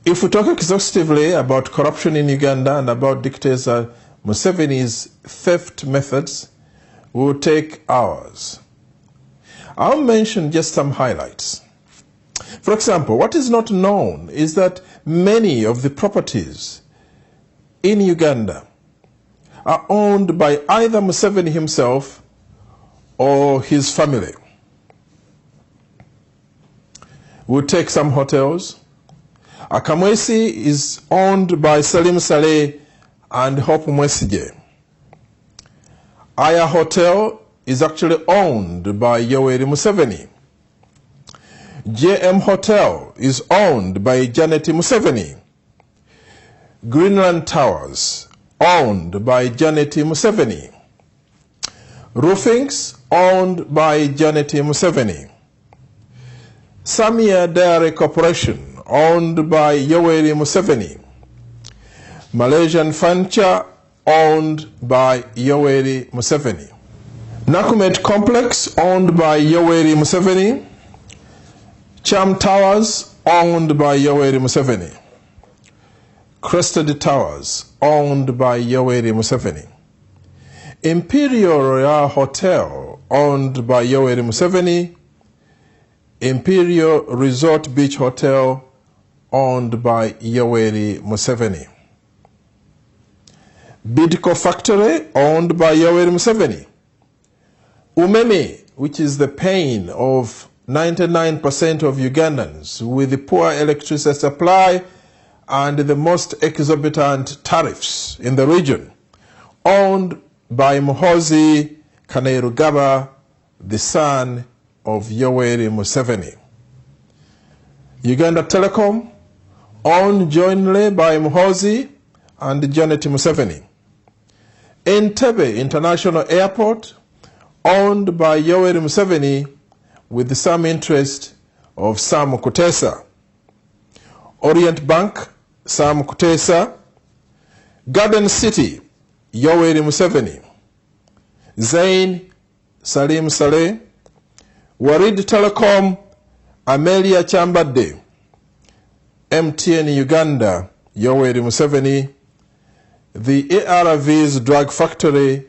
If we talk exhaustively about corruption in Uganda and about dictator Museveni's theft methods, we will take hours. I'll mention just some highlights. For example, what is not known is that many of the properties in Uganda are owned by either Museveni himself or his family. We'll take some hotels. Akamwesi is owned by Salim Saleh and Hope Mwesige. Ayaaaa Hotel is actually owned by Yoweri Museveni. JM Hotel is owned by Janet Museveni. Greenland Towers, owned by Janet Museveni. Roofings, owned by Janet Museveni. Samia Dairy Corporation, owned by Yoweri Museveni. Malaysian Furniture, owned by Yoweri Museveni. Nakumet Complex, owned by Yoweri Museveni. Cham Towers, owned by Yoweri Museveni. Crested Towers, owned by Yoweri Museveni. Imperial Royal Hotel, owned by Yoweri Museveni. Imperial Resort Beach Hotel, owned by Yoweri Museveni. Bidco Factory, owned by Yoweri Museveni. Umeme, which is the pain of 99% of Ugandans, with the poor electricity supply and the most exorbitant tariffs in the region, owned by Muhoozi Kainerugaba, the son of Yoweri Museveni. Uganda Telecom, owned jointly by Muhoozi and Janet Museveni. Entebbe International Airport, owned by Yoweri Museveni with some interest of Sam Kutesa. Orient Bank, Sam Kutesa. Garden City, Yoweri Museveni. Zain, Salim Saleh. Warid Telecom, Amelia Chambade. MTN Uganda, Yoweri Museveni. The ARV's Drug Factory,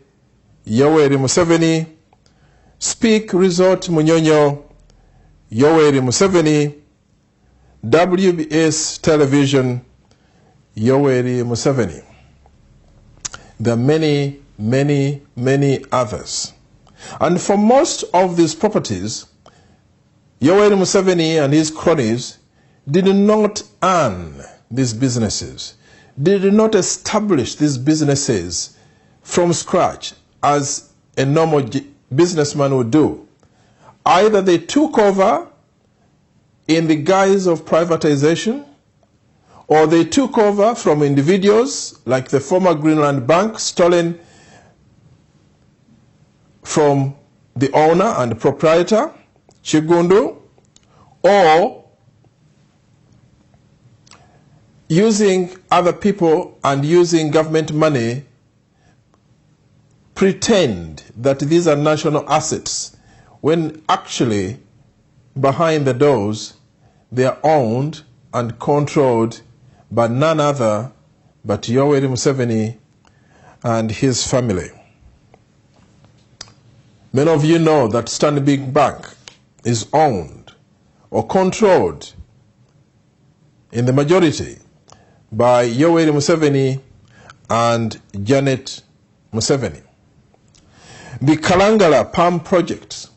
Yoweri Museveni. Speak Resort Munyonyo, Yoweri Museveni. WBS Television, Yoweri Museveni. There are many, many, many others. And for most of these properties, Yoweri Museveni and his cronies did not earn these businesses, did not establish these businesses from scratch as a normal businessman would do. Either they took over in the guise of privatization, or they took over from individuals like the former Greenland Bank, stolen from the owner and proprietor, Chigundu, or using other people and using government money, pretend that these are national assets, when actually behind the doors they are owned and controlled by none other but Yoweri Museveni and his family. Many of you know that Stanbic Bank is owned or controlled in the majority by Yoweri Museveni and Janet Museveni. The Kalangala Palm Project,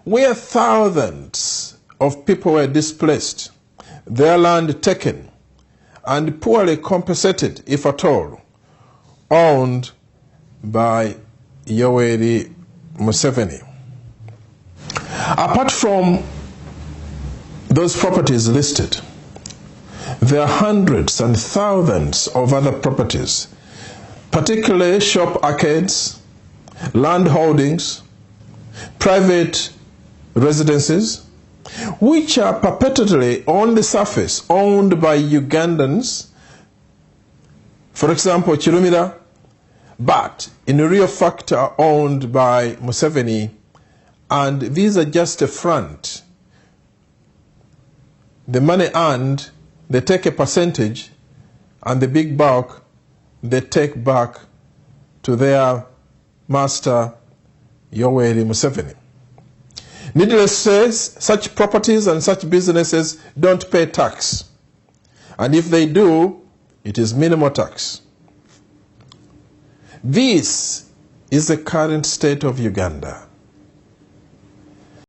where thousands of people were displaced, their land taken, and poorly compensated, if at all, owned by Yoweri Museveni. Apart from those properties listed, there are hundreds and thousands of other properties, particularly shop arcades, land holdings, private residences, which are perpetually on the surface owned by Ugandans, for example, Chirumira, but in real fact are owned by Museveni, and these are just a front. The money earned they take a percentage, and the big bulk they take back to their master, Yoweri Museveni. Needless to say, such properties and such businesses don't pay tax. And if they do, it is minimal tax. This is the current state of Uganda.